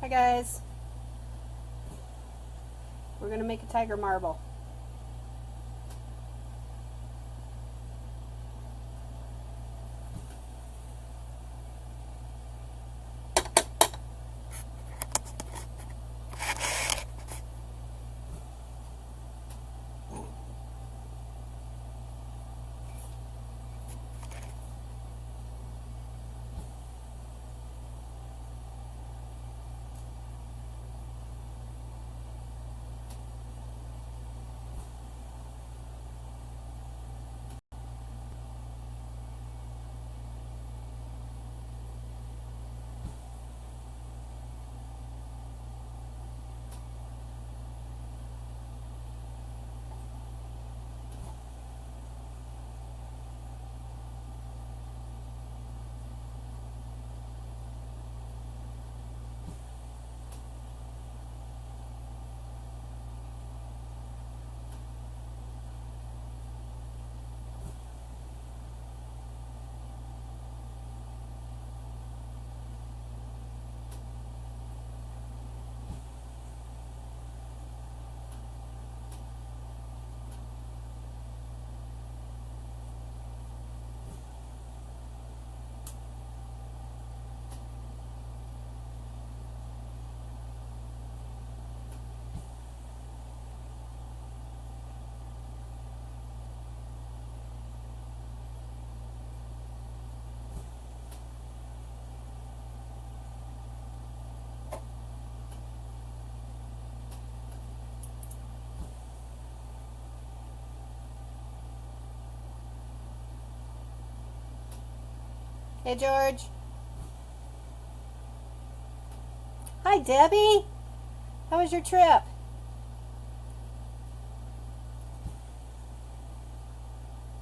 Hi guys, we're going to make a tiger marble. Hey George. Hi Debbie. How was your trip?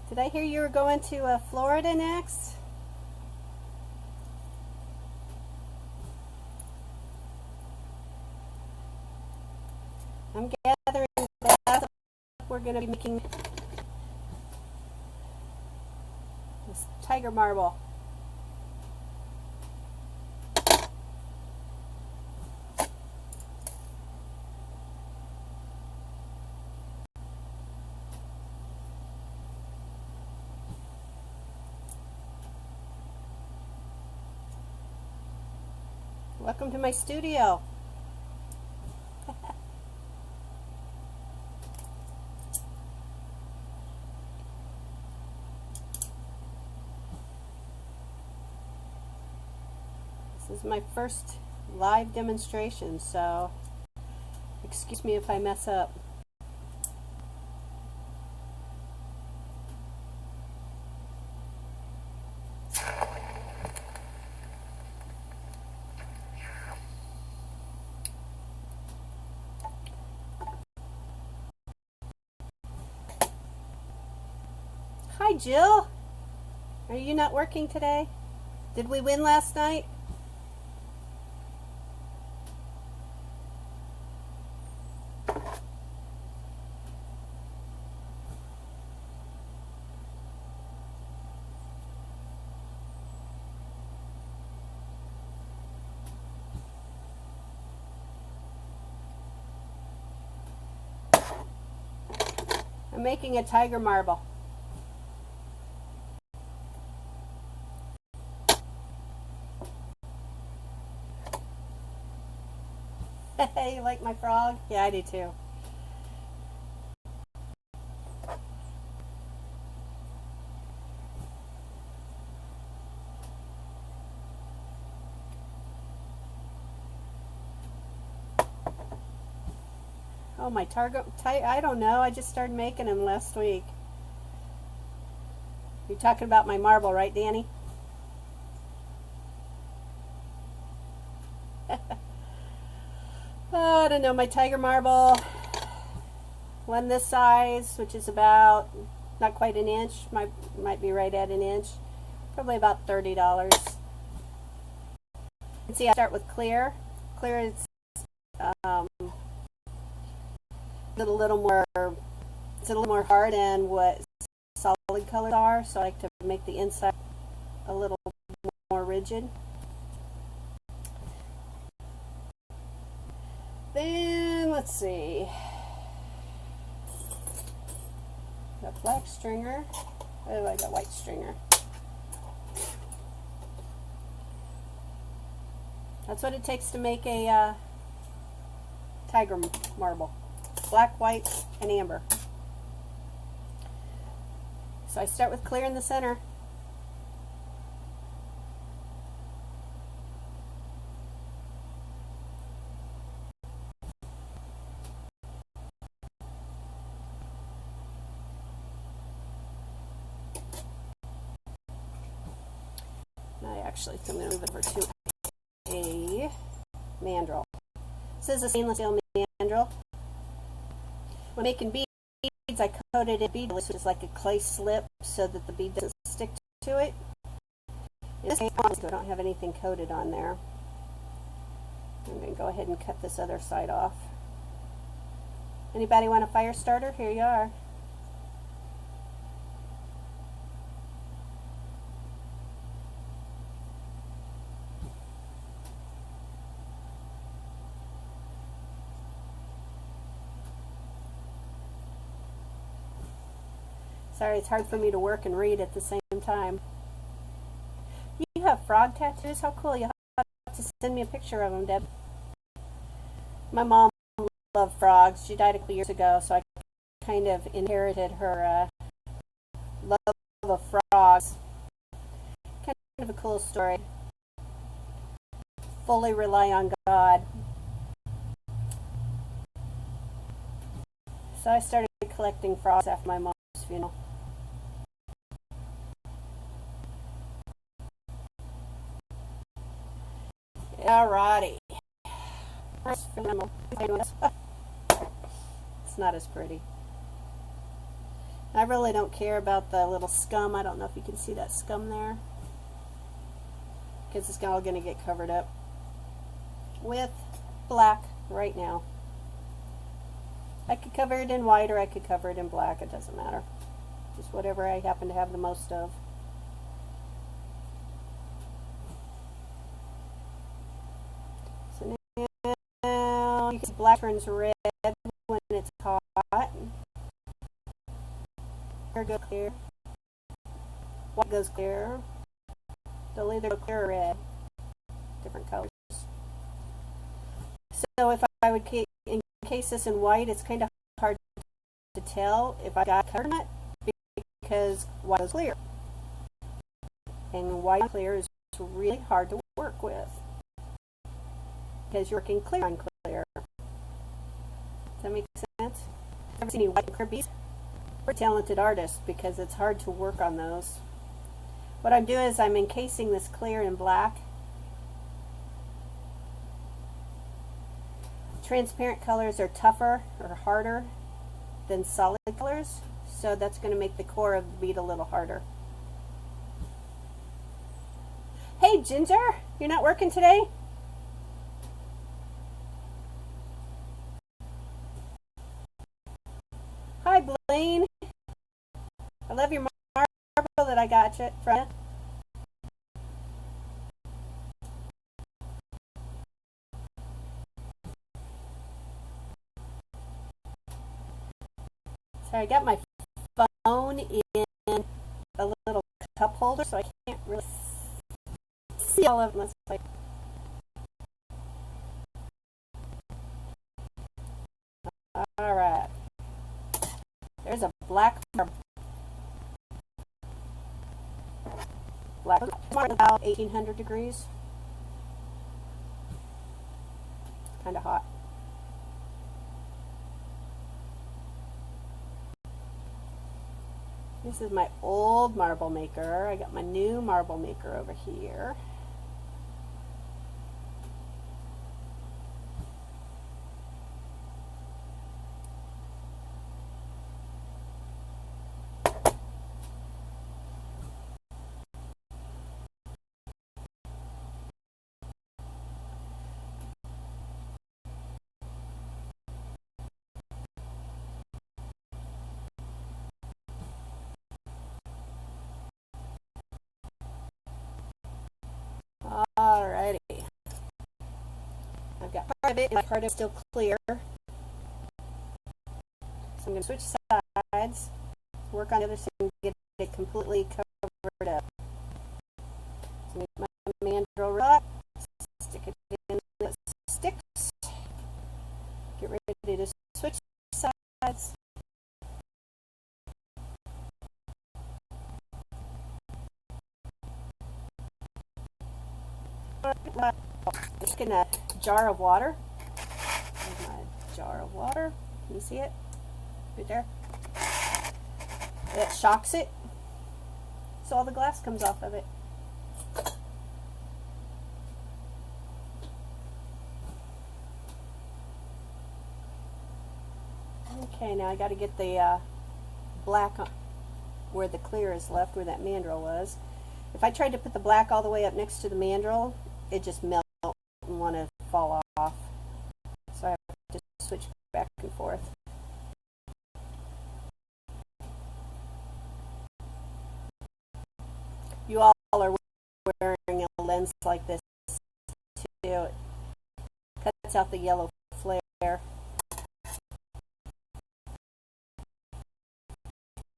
Did I hear you were going to Florida next? I'm gathering that we're going to be making this tiger marble. Welcome to my studio. This is my first live demonstration, so excuse me if I mess up. Hi Jill. Are you not working today? Did we win last night? I'm making a tiger marble. You like my frog? Yeah, I do too. Oh, my I don't know. I just started making them last week. You're talking about my marble, right, Danny? Oh, I don't know. My tiger marble, one this size, which is about not quite an inch, might be right at an inch, probably about $30. You can see I start with clear. Clear is a little more. It's a little more hard than what solid colors are, so I like to make the inside a little more rigid. Then, let's see. Got black stringer. Oh, I got white stringer. That's what it takes to make a tiger marble. Black, white, and amber. So I start with clear in the center. I actually think I'm going to move it over to a mandrel. This is a stainless steel mandrel. When making beads, I coated it in bead, which is like a clay slip so that the bead doesn't stick to it. In this case, I don't have anything coated on there. I'm going to go ahead and cut this other side off. Anybody want a fire starter? Here you are. Sorry, it's hard for me to work and read at the same time. You have frog tattoos? How cool. You'll have to send me a picture of them, Deb. My mom loved frogs. She died a couple years ago, so I kind of inherited her love of frogs. Kind of a cool story. Fully rely on God. So I started collecting frogs after my mom's funeral. Alrighty. It's not as pretty. I really don't care about the little scum. I don't know if you can see that scum there, because it's all going to get covered up with black right now. I could cover it in white or I could cover it in black. It doesn't matter. Just whatever I happen to have the most of. So now you can see black turns red when it's hot. Clear goes clear. White goes clear. They'll either go clear or red. Different colors. So if I would encase this in white, it's kind of hard to tell if I got covered or not, because white is clear. And white and clear is really hard to work with, because you're working clear on clear. Does that make sense? Ever seen any white and clear beads? We're talented artists, because it's hard to work on those. What I'm doing is I'm encasing this clear in black. Transparent colors are tougher or harder than solid colors, so that's going to make the core of the bead a little harder. Hey Ginger, you're not working today? Hi Blaine, I love your marble that I got you from you. Sorry, I got my phone in a little cup holder, so I can't really see all of them. Alright. There's a black about 1800 degrees. Kind of hot. This is my old marble maker. I got my new marble maker over here. of it, and part of it is still clear. So I'm going to switch sides, work on the other side, and get it completely covered up. So make my mandrel rock, stick it in the sticks, get ready to switch sides. Just in a jar of water. There's my jar of water. Can you see it? Right there. It shocks it, so all the glass comes off of it. Okay, now I got to get the black where the clear is left, where that mandrel was. If I tried to put the black all the way up next to the mandrel, it just melt and want to fall off. So I have to switch back and forth. You all are wearing a lens like this too. It cuts out the yellow flare.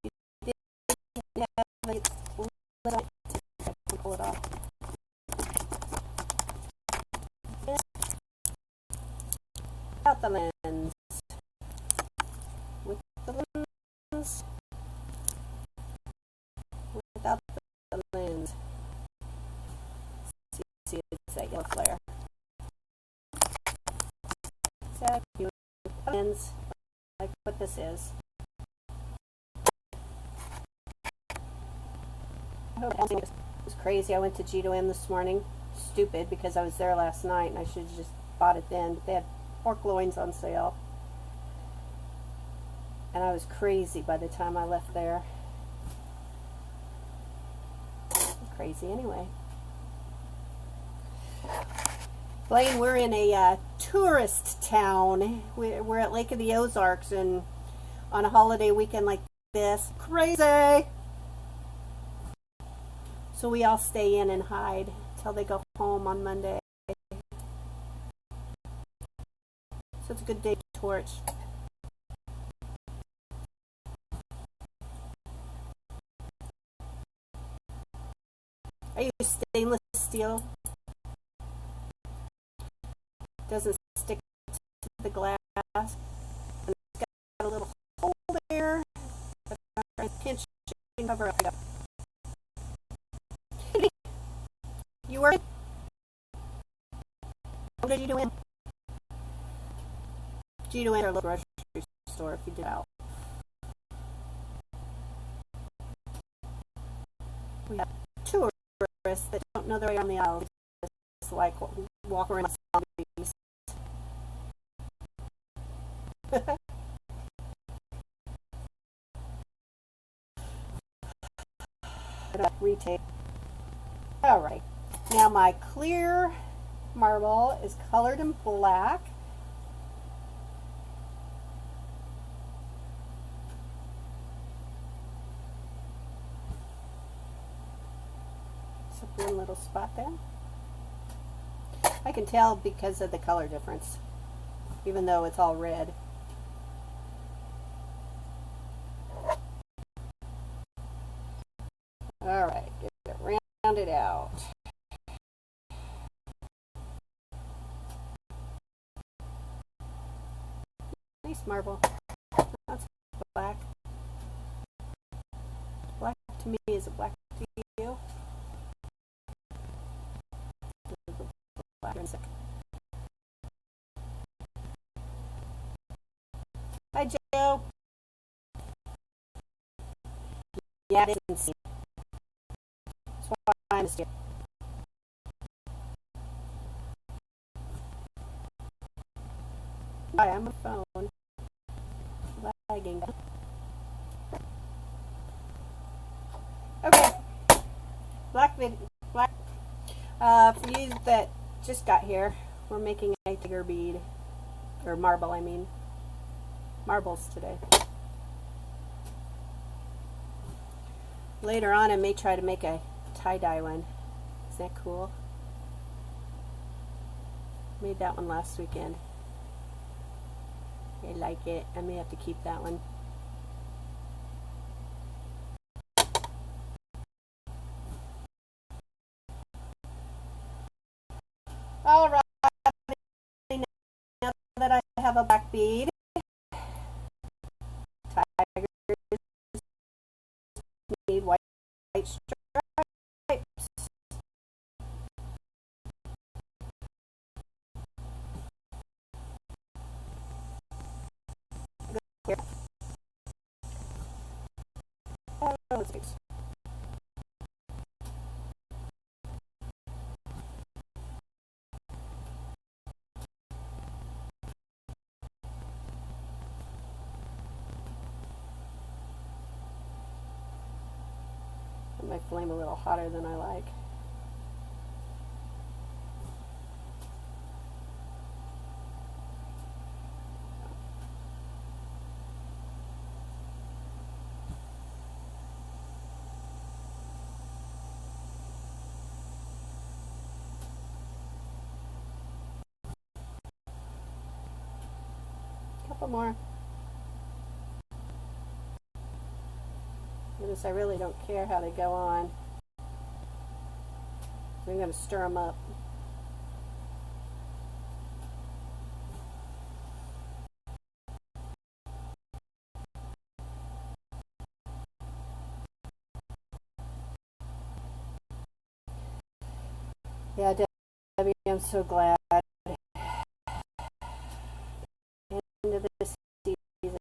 You didn't have a little, pull it off. Without the lens. With the lens. Without the lens. See, it's that yellow flare. So you lens like what this is. It was crazy. I went to G2M this morning. Stupid, because I was there last night and I should have just bought it then. But they had pork loins on sale. And I was crazy by the time I left there. Crazy anyway. Blaine, we're in a tourist town. We're at Lake of the Ozarks, and on a holiday weekend like this, crazy. So we all stay in and hide till they go home on Monday. So it's a good day to torch. I use stainless steel. Doesn't stick to the glass. And it's got a little hole there. I pinch and cover it up. You were? What did you do in? G2M or local grocery store if you did out. We have tourists that don't know their way around the aisle. Just like walk around zombies. Retake. All right. Now my clear marble is colored in black. Just one little spot there. I can tell because of the color difference, even though it's all red. All right, get it rounded out. Nice marble. That's black. Black to me is a black to you. Black and sick. Hi, Joe. Yeah, I didn't see. That's why I missed you. Hi, I'm on the phone. Lagging. Okay. Black. For you that just got here, we're making a tiger bead, or marble, I mean. Marbles today. Later on, I may try to make a tie-dye one. Isn't that cool? Made that one last weekend. I like it. I may have to keep that one. All right, now that I have a black bead, tigers need white stripes. Here. Oh, six. My flame a little hotter than I like. Couple more. Notice I really don't care how they go on. I'm going to stir them up. Yeah, Debbie, I'm so glad. End of this season.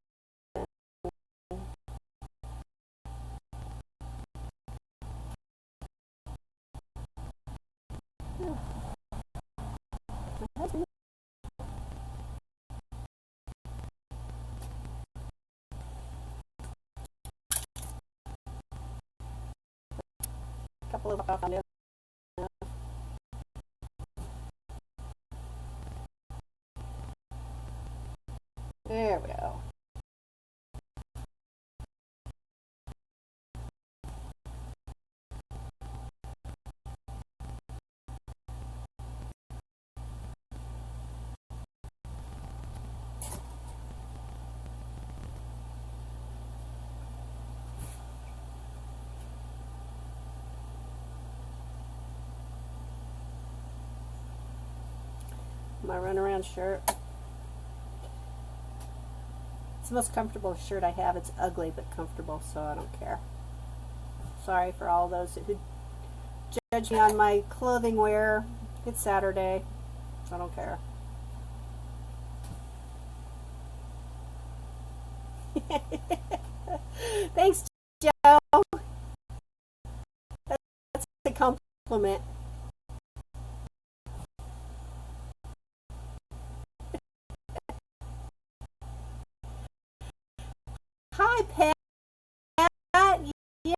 Couple of off on there. There we go. My runaround shirt. It's the most comfortable shirt I have. It's ugly but comfortable, so I don't care. Sorry for all those who judge me on my clothing wear. It's Saturday. I don't care. Thanks, Joe. That's a compliment. Hi, Pat. Yeah.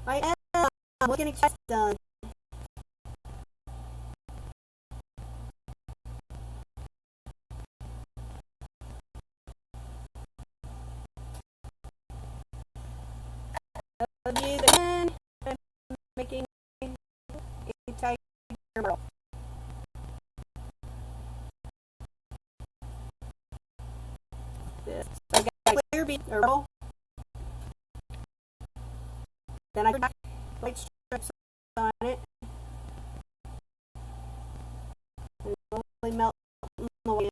I am. We're getting chest done. Of you that I'm making a tiger mural. This. So I got clear bead herbal. Then I put white strips on it. And slowly melt in the wind.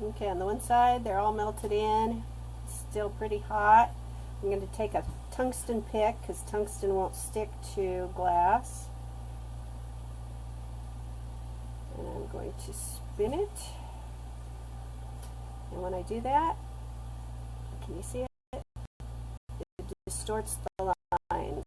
Okay, on the one side, they're all melted in. Still pretty hot. I'm going to take a tungsten pick because tungsten won't stick to glass. And I'm going to spin it. And when I do that, can you see it? It distorts the lines.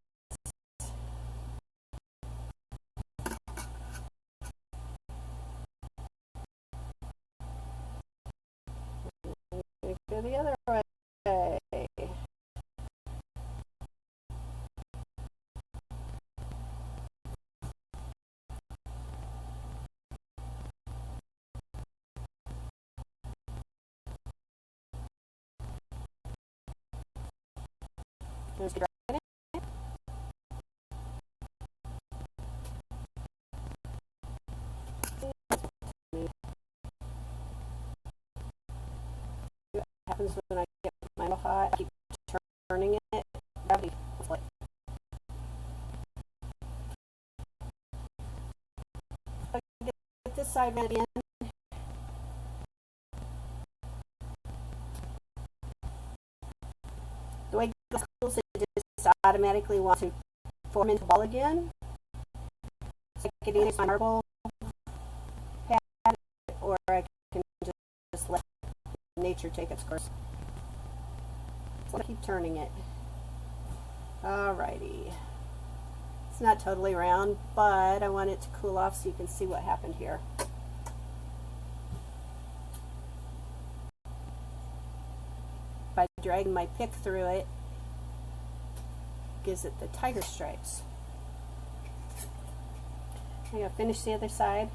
Go the other way. Just drop it in. What happens when I get my hot? I keep turning it. Gravity. Get this side ready in. The way it cools, it just automatically wants to form into a ball again. So I can either use my marble pad or I can just let nature take its course. So I keep turning it. Alrighty. It's not totally round, but I want it to cool off so you can see what happened here. By dragging my pick through it, gives it the tiger stripes. I'm going to finish the other side.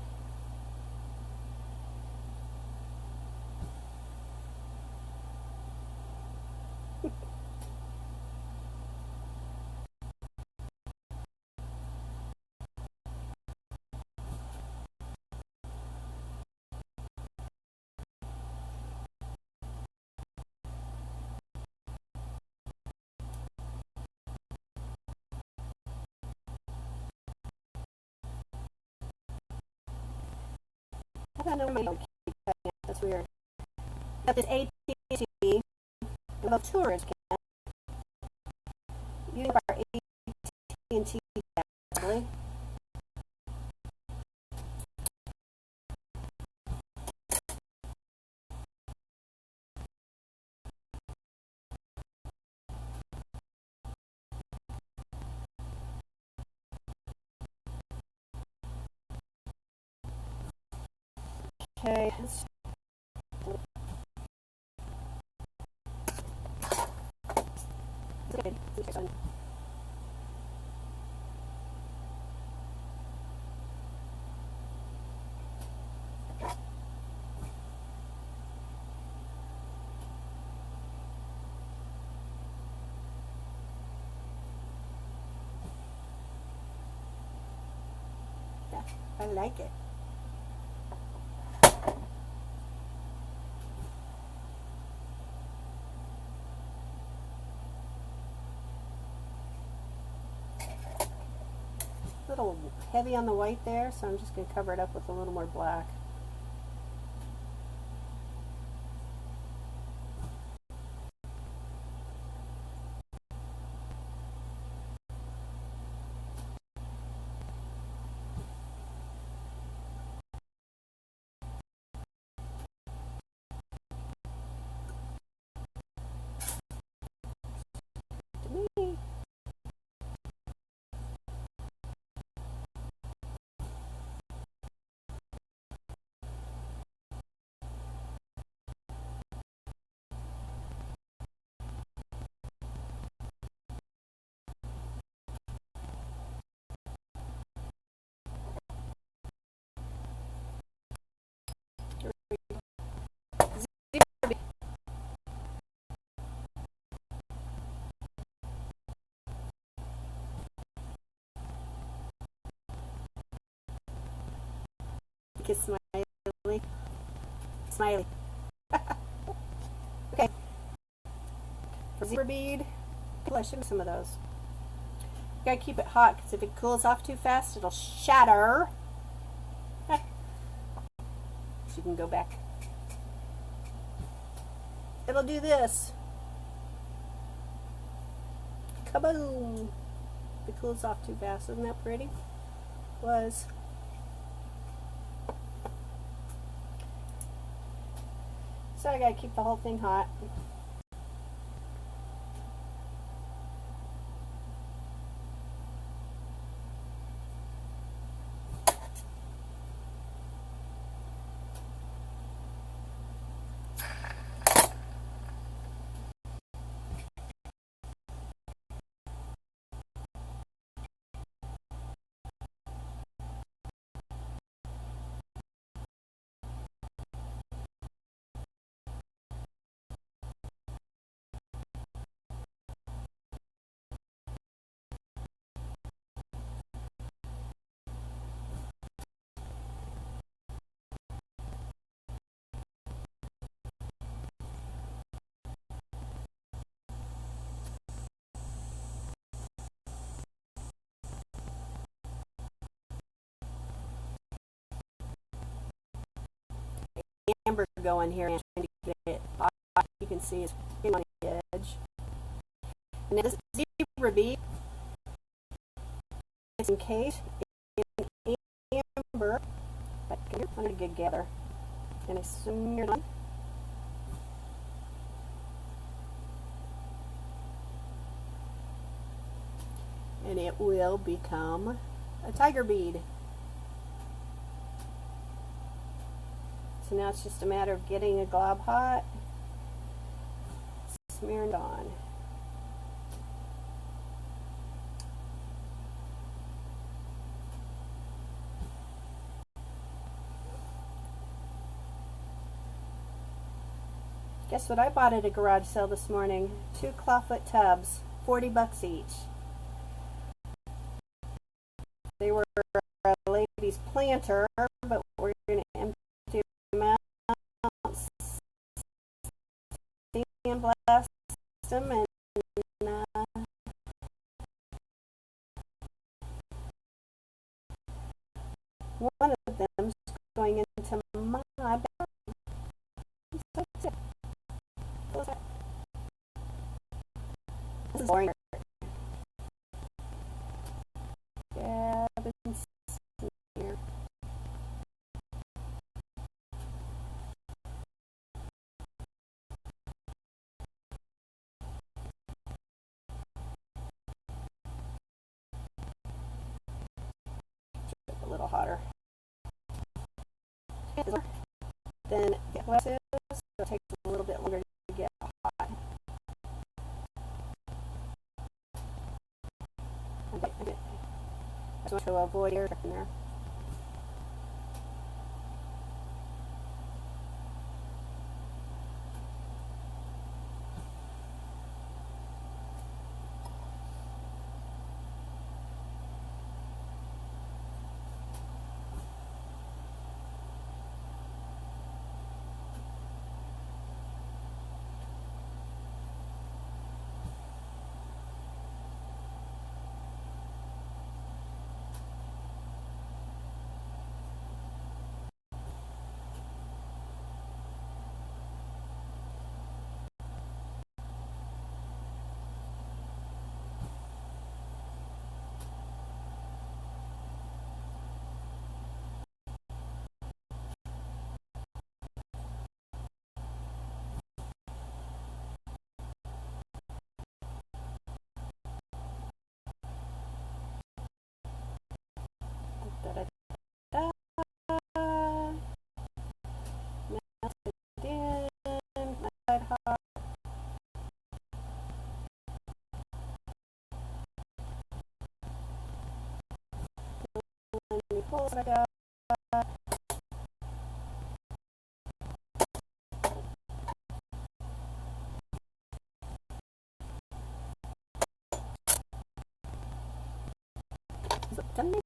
I don't know why I keep cutting it. That's weird. Got this AT&T about tourists can using our AT&T tablet. Okay. Good. Yeah, I like it. A little heavy on the white there, so I'm just going to cover it up with a little more black. Kiss Smiley. Smiley. Okay. For zebra bead, I should do some of those. You gotta keep it hot because if it cools off too fast, it'll shatter. So you can go back. It'll do this. Kaboom! If it cools off too fast, isn't that pretty? Was. So I gotta keep the whole thing hot. going here and trying to get it off. You can see it's on the edge. And this zebra bead is encased in amber. I want a good gather. And I smear it on. And it will become a tiger bead. So now it's just a matter of getting a glob hot, smearing it on. Guess what I bought at a garage sale this morning? 2 clawfoot tubs, 40 bucks each. They were a lady's planter, but we're going to empty them out, sandblast them, and one of them is going into my bedroom. This is boring. Here. A little hotter. Then get what it is. It takes a little bit longer to get hot. I just want to avoid air in there. I got. Is it done?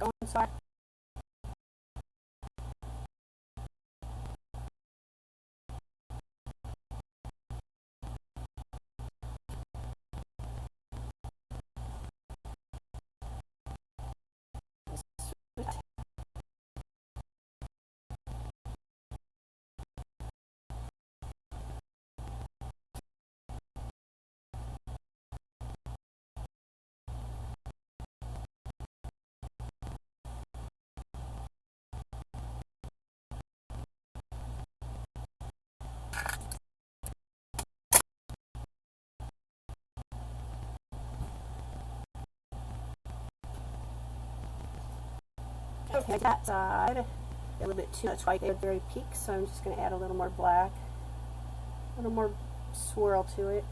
Go inside. Okay, that side, a little bit too much white there at the very peak, so I'm just going to add a little more black, a little more swirl to it.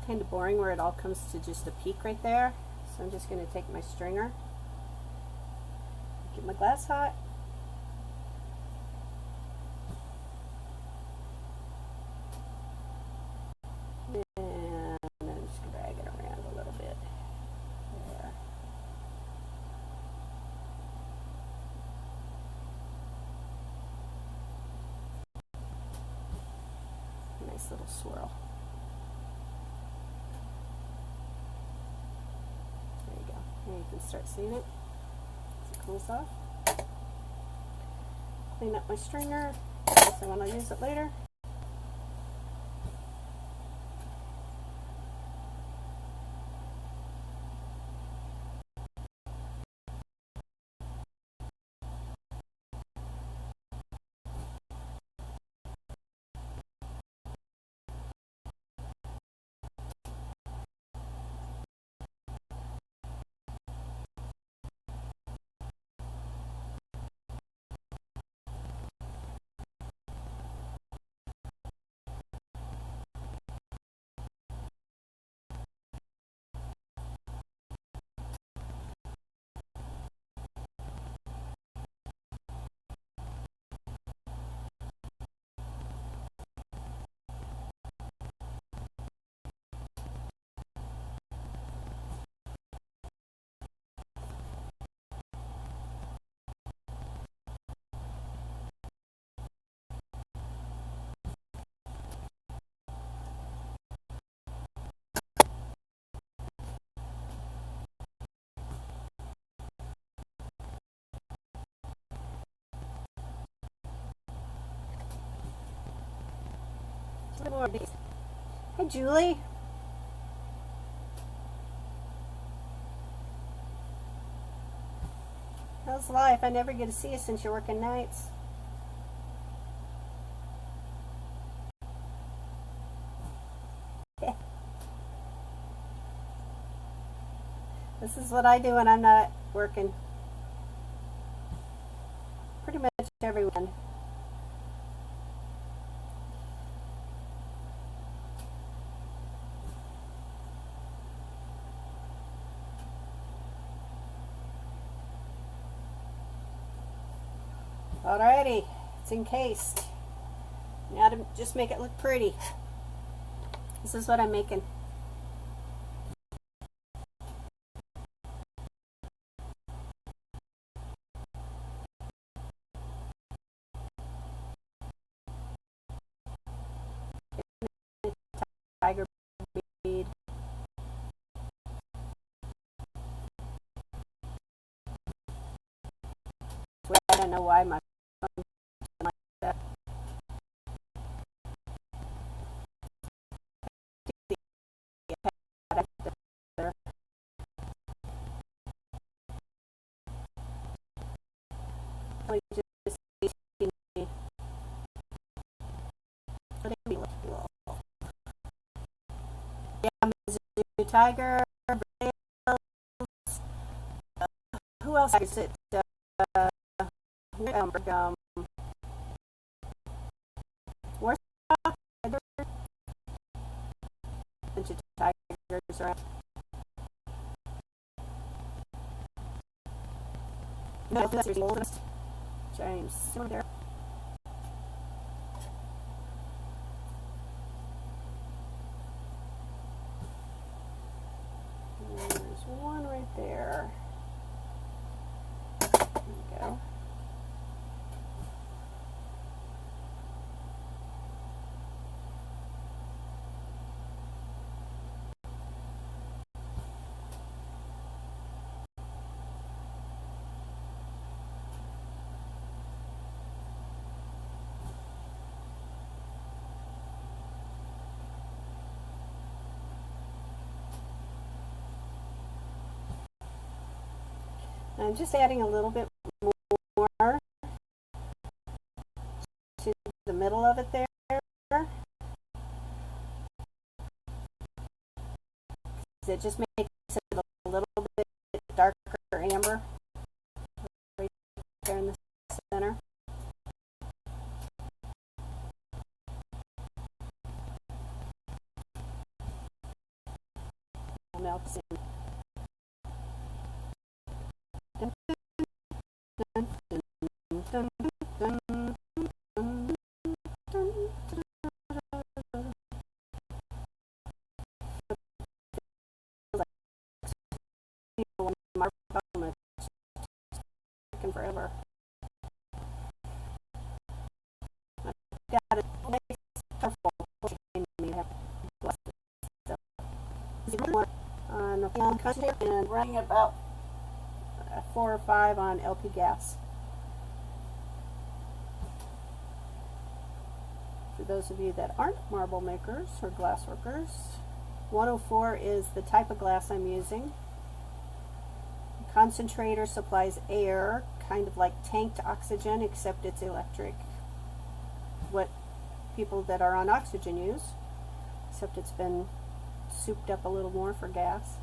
Kind of boring where it all comes to just a peak right there, so I'm just going to take my stringer, get my glass hot, and I'm just drag it around a little bit there. Nice little swirl. There you go. Now you can start seeing it as it cools off. Clean up my stringer in case I want to use it later. A little more of these. Hi, Julie. How's life? I never get to see you since you're working nights. This is what I do when I'm not working. Pretty much every weekend. Alrighty, it's encased. Now to just make it look pretty. This is what I'm making. Tiger bead. I don't know why my phone like that. Tiger, who else is it? Warsaw, bunch of tigers around. No, that's the oldest. James, over there. There's one right there. There we go. I'm just adding a little bit more to the middle of it there. It just makes it a little bit darker amber right there in the center. I'll melt this in. Dun, dun, dun, dun, dun, dun, dun, dun, dun. Forever. I've got a nice, colorful on concentrate and running about 4 or 5 on LP gas. For those of you that aren't marble makers or glass workers, 104 is the type of glass I'm using. Concentrator supplies air, kind of like tanked oxygen, except it's electric. What people that are on oxygen use, except it's been souped up a little more for gas.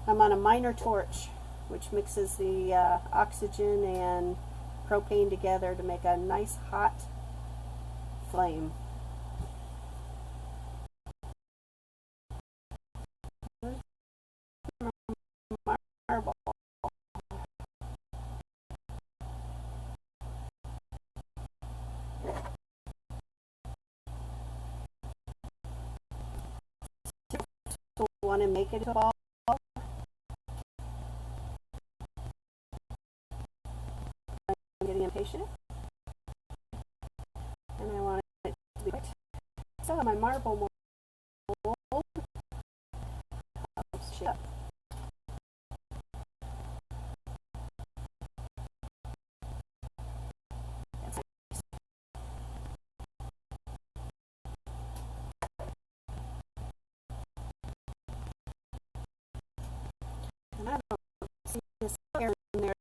I'm on a minor torch, which mixes the oxygen and propane together to make a nice hot flame. Marble. Want to make it a ball. I'm getting impatient, and I want it to be quick. So my marble mold. Oh, shit. That's nice. And I don't see this air in there.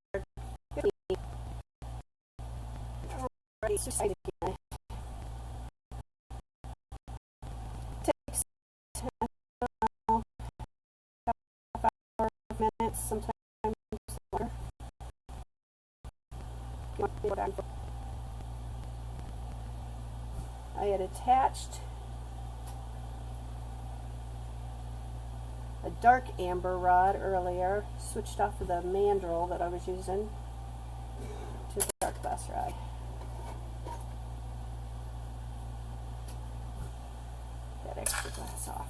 Already exercising again. Takes 5 minutes, sometimes longer. I had attached a dark amber rod earlier, switched off of the mandrel that I was using to the dark glass rod. That extra glass off.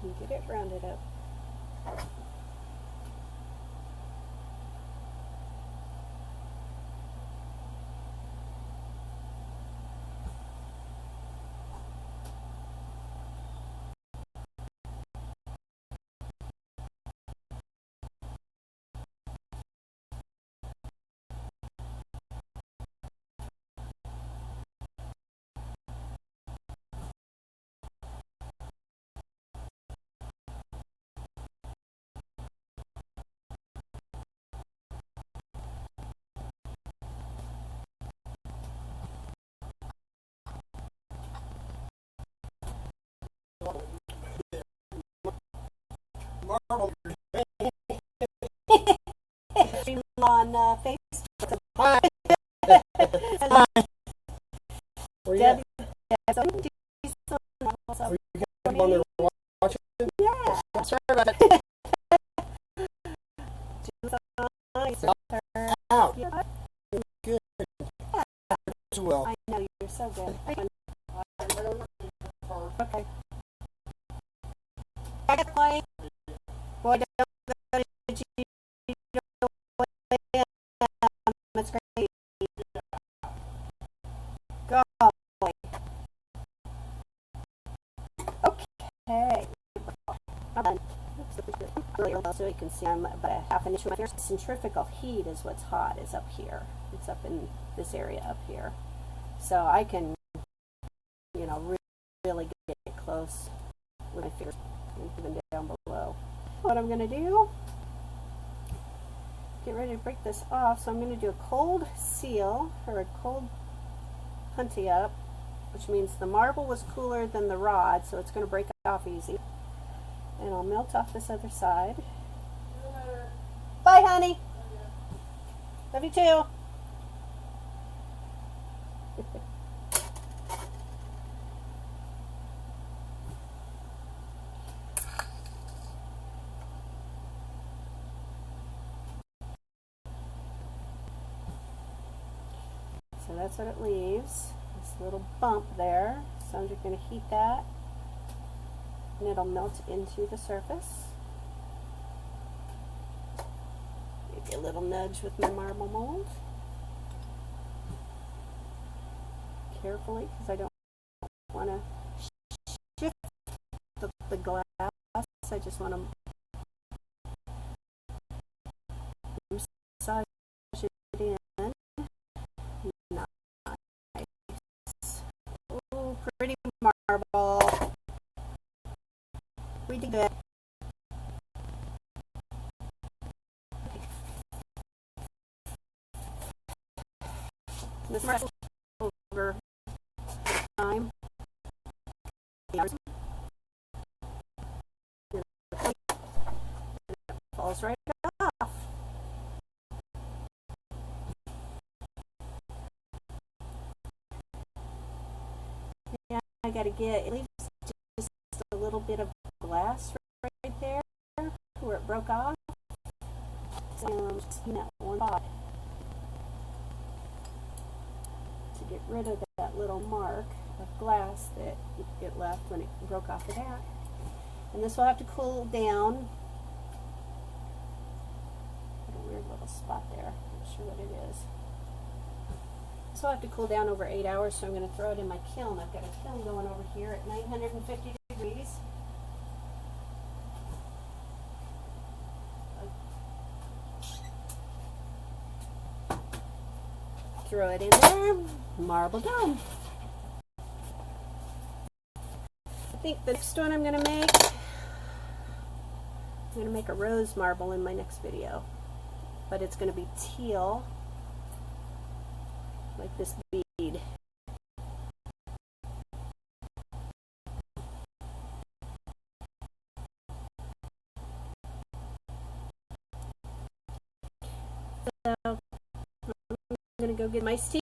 And get it rounded up. Marble. On Facebook. Hi. Hi. Where you at? Are you guys on there watching? Yeah. Sorry about that. Out. Good. As well. I know, you're so good. Okay. I got play. Boy, don't go to it's great. Go, boy. Okay. I'm done. Oops. So you can see I'm about a half an inch. My centrifugal heat is what's hot, is up here. It's up in this area up here. So I can, you know, really get close with my fingers and even down below. What I'm going to do, get ready to break this off. So I'm going to do a cold seal, or a cold punty up, which means the marble was cooler than the rod, so it's going to break off easy. And I'll melt off this other side. Bye, honey. Love you too. So that's what it leaves. This little bump there. So I'm just going to heat that, and it'll melt into the surface. Maybe a little nudge with my marble mold. Carefully, because I don't want to shift the glass. I just want to massage it in. Nice. Ooh, pretty marble. Pretty good. This marble over time. It falls right off. Yeah, I gotta get at least just a little bit of glass right there where it broke off. So I'm just in that one spot to get rid of that little mark of glass that it left when it broke off the back. And this will have to cool down. Got a weird little spot there. I'm not sure what it is. This will have to cool down over 8 hours, so I'm going to throw it in my kiln. I've got a kiln going over here at 950 degrees. Throw it in there. Marble done. I think the next one I'm going to make a rose marble in my next video, but it's going to be teal, like this bead. So I'm going to go get my steam.